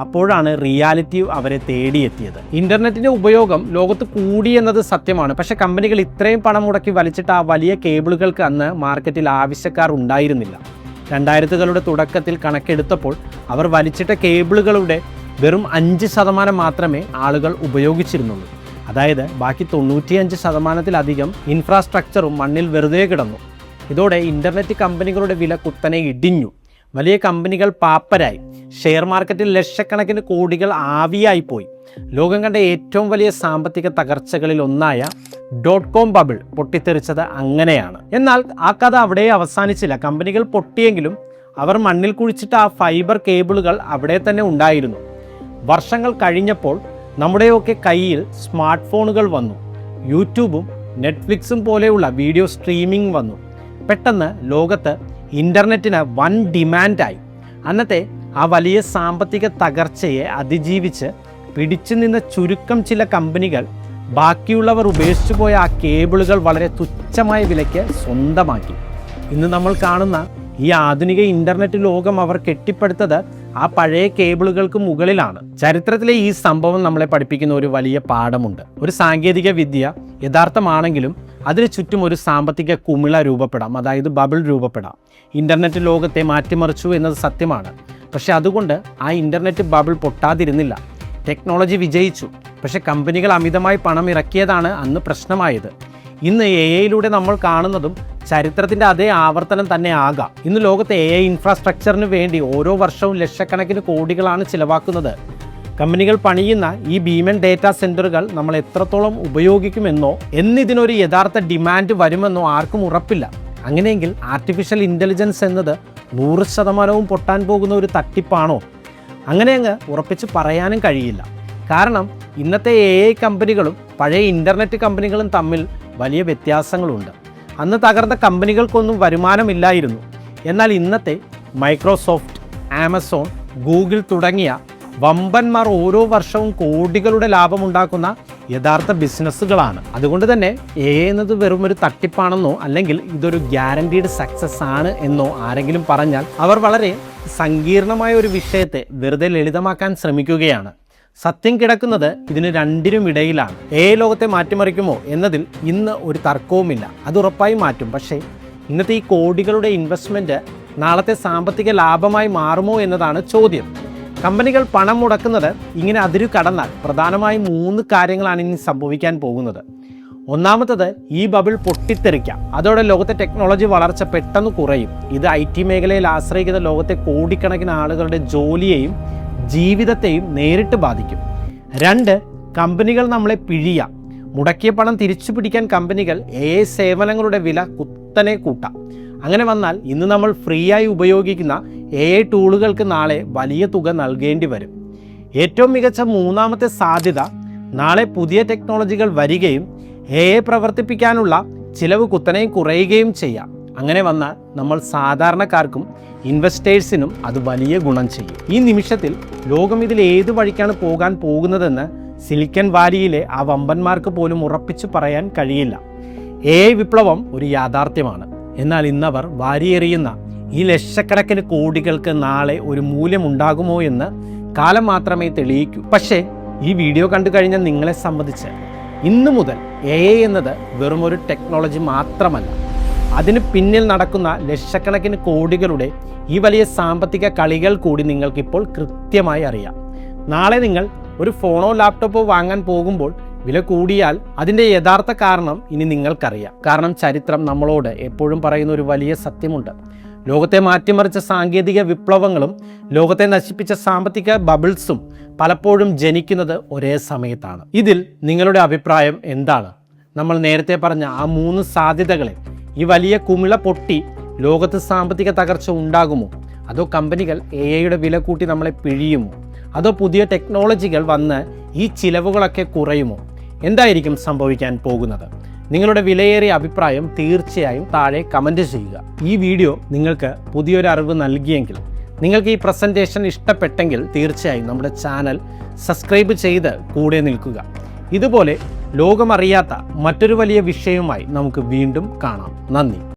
അപ്പോഴാണ് റിയാലിറ്റി അവരെ തേടിയെത്തിയത്. ഇൻ്റർനെറ്റിൻ്റെ ഉപയോഗം ലോകത്ത് കൂടിയെന്നത് സത്യമാണ്. പക്ഷേ കമ്പനികൾ ഇത്രയും പണം മുടക്കി വലിച്ചിട്ട് ആ വലിയ കേബിളുകൾക്ക് അന്ന് മാർക്കറ്റിൽ ആവശ്യക്കാർ ഉണ്ടായിരുന്നില്ല. 2000കളുടെ തുടക്കത്തിൽ കണക്കെടുത്തപ്പോൾ അവർ വലിച്ചിട്ട കേബിളുകളുടെ വെറും 5% മാത്രമേ ആളുകൾ ഉപയോഗിച്ചിരുന്നുള്ളൂ. അതായത് ബാക്കി 95%-ലധികം ഇൻഫ്രാസ്ട്രക്ചറും മണ്ണിൽ വെറുതെ കിടന്നു. ഇതോടെ ഇൻ്റർനെറ്റ് കമ്പനികളുടെ വില കുത്തനെ ഇടിഞ്ഞു. വലിയ കമ്പനികൾ പാപ്പരായി. ഷെയർ മാർക്കറ്റിൽ ലക്ഷക്കണക്കിന് കോടികൾ ആവിയായിപ്പോയി. ലോകം കണ്ട ഏറ്റവും വലിയ സാമ്പത്തിക തകർച്ചകളിൽ ഒന്നായ .com ബബിൾ പൊട്ടിത്തെറിച്ചത് അങ്ങനെയാണ്. എന്നാൽ ആ കഥ അവിടെ അവസാനിച്ചില്ല. കമ്പനികൾ പൊട്ടിയെങ്കിലും അവർ മണ്ണിൽ കുഴിച്ചിട്ട് ആ ഫൈബർ കേബിളുകൾ അവിടെ തന്നെ ഉണ്ടായിരുന്നു. വർഷങ്ങൾ കഴിഞ്ഞപ്പോൾ നമ്മുടെയൊക്കെ കയ്യിൽ സ്മാർട്ട് ഫോണുകൾ വന്നു. യൂട്യൂബും നെറ്റ്ഫ്ലിക്സും പോലെയുള്ള വീഡിയോ സ്ട്രീമിംഗ് വന്നു. പെട്ടെന്ന് ലോകത്ത് ഇൻ്റർനെറ്റിന് വൻ ഡിമാൻഡായി. അന്നത്തെ ആ വലിയ സാമ്പത്തിക തകർച്ചയെ അതിജീവിച്ച് പിടിച്ചു നിന്ന ചുരുക്കം ചില കമ്പനികൾ ബാക്കിയുള്ളവർ ഉപേക്ഷിച്ചു പോയ ആ കേബിളുകൾ വളരെ തുച്ഛമായ വിലയ്ക്ക് സ്വന്തമാക്കി. ഇന്ന് നമ്മൾ കാണുന്ന ഈ ആധുനിക ഇൻ്റർനെറ്റ് ലോകം അവർ കെട്ടിപ്പടുത്തത് ആ പഴയ കേബിളുകൾക്ക് മുകളിലാണ്. ചരിത്രത്തിലെ ഈ സംഭവം നമ്മളെ പഠിപ്പിക്കുന്ന ഒരു വലിയ പാഠമുണ്ട്. ഒരു സാങ്കേതിക വിദ്യ യഥാർത്ഥമാണെങ്കിലും അതിന് ചുറ്റും ഒരു സാമ്പത്തിക കുമിള രൂപപ്പെടാം, അതായത് ബബിൾ രൂപപ്പെടാം. ഇൻ്റർനെറ്റ് ലോകത്തെ മാറ്റിമറിച്ചു എന്നത് സത്യമാണ്. പക്ഷേ അതുകൊണ്ട് ആ ഇൻ്റർനെറ്റ് ബബിൾ പൊട്ടാതിരുന്നില്ല. ടെക്നോളജി വിജയിച്ചു. പക്ഷേ കമ്പനികൾ അമിതമായി പണം ഇറക്കിയതാണ് അന്ന് പ്രശ്നമായത്. ഇന്ന് AI നമ്മൾ കാണുന്നതും ചരിത്രത്തിൻ്റെ അതേ ആവർത്തനം തന്നെ ആകാം. ഇന്ന് ലോകത്തെ AI ഇൻഫ്രാസ്ട്രക്ചറിന് വേണ്ടി ഓരോ വർഷവും ലക്ഷക്കണക്കിന് കോടികളാണ് ചിലവാക്കുന്നത്. കമ്പനികൾ പണിയുന്ന ഈ ഭീമൻ ഡേറ്റാ സെൻറ്ററുകൾ നമ്മൾ എത്രത്തോളം ഉപയോഗിക്കുമെന്നോ എന്നിതിനൊരു യഥാർത്ഥ ഡിമാൻഡ് വരുമെന്നോ ആർക്കും ഉറപ്പില്ല. അങ്ങനെയെങ്കിൽ ആർട്ടിഫിഷ്യൽ ഇൻ്റലിജൻസ് എന്നത് 100% പൊട്ടാൻ പോകുന്ന ഒരു തട്ടിപ്പാണോ? അങ്ങനെ അങ്ങ് ഉറപ്പിച്ച് പറയാനും കഴിയില്ല. കാരണം ഇന്നത്തെ AI കമ്പനികളും പഴയ ഇൻ്റർനെറ്റ് കമ്പനികളും തമ്മിൽ വലിയ വ്യത്യാസങ്ങളുണ്ട്. അന്ന് തകർന്ന കമ്പനികൾക്കൊന്നും വരുമാനമില്ലായിരുന്നു. എന്നാൽ ഇന്നത്തെ മൈക്രോസോഫ്റ്റ്, ആമസോൺ, ഗൂഗിൾ തുടങ്ങിയ വമ്പന്മാർ ഓരോ വർഷവും കോടികളുടെ ലാഭമുണ്ടാക്കുന്ന യഥാർത്ഥ ബിസിനസ്സുകളാണ്. അതുകൊണ്ട് തന്നെ AI എന്നത് വെറും ഒരു തട്ടിപ്പാണെന്നോ അല്ലെങ്കിൽ ഇതൊരു ഗ്യാരണ്ടീഡ് സക്സസ് ആണ് എന്നോ ആരെങ്കിലും പറഞ്ഞാൽ അവർ വളരെ സങ്കീർണമായ ഒരു വിഷയത്തെ വെറുതെ ലളിതമാക്കാൻ ശ്രമിക്കുകയാണ്. സത്യം കിടക്കുന്നത് ഇതിന് രണ്ടിനും ഇടയിലാണ്. AI ലോകത്തെ മാറ്റിമറിക്കുമോ എന്നതിൽ ഇന്ന് ഒരു തർക്കവുമില്ല. അത് ഉറപ്പായി മാറ്റും. പക്ഷേ ഇന്നത്തെ ഈ കോടികളുടെ ഇൻവെസ്റ്റ്മെൻറ്റ് നാളത്തെ സാമ്പത്തിക ലാഭമായി മാറുമോ എന്നതാണ് ചോദ്യം. കമ്പനികൾ പണം മുടക്കുന്നത് ഇങ്ങനെ അതിരു കടന്നാൽ പ്രധാനമായും 3 കാര്യങ്ങളാണ് ഇനി സംഭവിക്കാൻ പോകുന്നത്. ഒന്നാമത്തത്, ഈ ബബിൾ പൊട്ടിത്തെറിക്കാം. അതോടെ ലോകത്തെ ടെക്നോളജി വളർച്ച പെട്ടെന്ന് കുറയും. ഇത് IT മേഖലയിൽ ആശ്രയിക്കുന്ന ലോകത്തെ കോടിക്കണക്കിന് ആളുകളുടെ ജോലിയെയും ജീവിതത്തെയും നേരിട്ട് ബാധിക്കും. 2, കമ്പനികൾ നമ്മളെ പിഴിയാം. മുടക്കിയ പണം തിരിച്ചു പിടിക്കാൻ കമ്പനികൾ AI സേവനങ്ങളുടെ വില കുത്തനെ കൂട്ടാം. അങ്ങനെ വന്നാൽ ഇന്ന് നമ്മൾ ഫ്രീ ആയി ഉപയോഗിക്കുന്ന AI ടൂളുകൾക്ക് നാളെ വലിയ തുക നൽകേണ്ടി വരും. ഏറ്റവും മികച്ച മൂന്നാമത്തെ സാധ്യത, നാളെ പുതിയ ടെക്നോളജികൾ വരികയും AI പ്രവർത്തിപ്പിക്കാനുള്ള ചിലവ് കുത്തനെയും കുറയുകയും ചെയ്യാം. അങ്ങനെ വന്നാൽ നമ്മൾ സാധാരണക്കാർക്കും ഇൻവെസ്റ്റേഴ്സിനും അത് വലിയ ഗുണം ചെയ്യും. ഈ നിമിഷത്തിൽ ലോകം ഇതിൽ ഏത് വഴിക്കാണ് പോകാൻ പോകുന്നതെന്ന് സിലിക്കൺ വാലിയിലെ ആ വമ്പന്മാർക്ക് പോലും ഉറപ്പിച്ചു പറയാൻ കഴിയില്ല. AI വിപ്ലവം ഒരു യാഥാർത്ഥ്യമാണ്. എന്നാൽ ഇന്നവർ വാരിയെറിയുന്ന ഈ ലക്ഷക്കണക്കിന് കോടികൾക്ക് നാളെ ഒരു മൂല്യമുണ്ടാകുമോ എന്ന് കാലം മാത്രമേ തെളിയിക്കൂ. പക്ഷേ ഈ വീഡിയോ കണ്ടു കഴിഞ്ഞാൽ നിങ്ങളെ സംബന്ധിച്ച് ഇന്നു മുതൽ AI എന്നത് വെറും ഒരു ടെക്നോളജി മാത്രമല്ല. അതിന് പിന്നിൽ നടക്കുന്ന ലക്ഷക്കണക്കിന് കോടികളുടെ ഈ വലിയ സാമ്പത്തിക കളികൾ കൂടി നിങ്ങൾക്കിപ്പോൾ കൃത്യമായി അറിയാം. നാളെ നിങ്ങൾ ഒരു ഫോണോ ലാപ്ടോപ്പോ വാങ്ങാൻ പോകുമ്പോൾ വില കൂടിയാൽ അതിൻ്റെ യഥാർത്ഥ കാരണം ഇനി നിങ്ങൾക്കറിയാം. കാരണം ചരിത്രം നമ്മളോട് എപ്പോഴും പറയുന്ന ഒരു വലിയ സത്യമുണ്ട്. ലോകത്തെ മാറ്റിമറിച്ച സാങ്കേതിക വിപ്ലവങ്ങളും ലോകത്തെ നശിപ്പിച്ച സാമ്പത്തിക ബബിൾസും പലപ്പോഴും ജനിക്കുന്നത് ഒരേ സമയത്താണ്. ഇതിൽ നിങ്ങളുടെ അഭിപ്രായം എന്താണ്? നമ്മൾ നേരത്തെ പറഞ്ഞ ആ 3 സാധ്യതകളെ ഈ വലിയ കുമിള പൊട്ടി ലോകത്ത് സാമ്പത്തിക തകർച്ച ഉണ്ടാകുമോ? അതോ കമ്പനികൾ AI വില കൂട്ടി നമ്മളെ പിഴിയുമോ? അതോ പുതിയ ടെക്നോളജികൾ വന്ന് ഈ ചിലവുകളൊക്കെ കുറയുമോ? എന്തായിരിക്കും സംഭവിക്കാൻ പോകുന്നത്? നിങ്ങളുടെ വിലയേറിയ അഭിപ്രായം തീർച്ചയായും താഴെ കമൻറ്റ് ചെയ്യുക. ഈ വീഡിയോ നിങ്ങൾക്ക് പുതിയൊരു അറിവ് നൽകിയെങ്കിൽ, നിങ്ങൾക്ക് ഈ പ്രസൻറ്റേഷൻ ഇഷ്ടപ്പെട്ടെങ്കിൽ തീർച്ചയായും നമ്മുടെ ചാനൽ സബ്സ്ക്രൈബ് ചെയ്ത് കൂടെ നിൽക്കുക. ഇതുപോലെ ലോകമറിയാത്ത മറ്റൊരു വലിയ വിഷയവുമായി നമുക്ക് വീണ്ടും കാണാം. നന്ദി.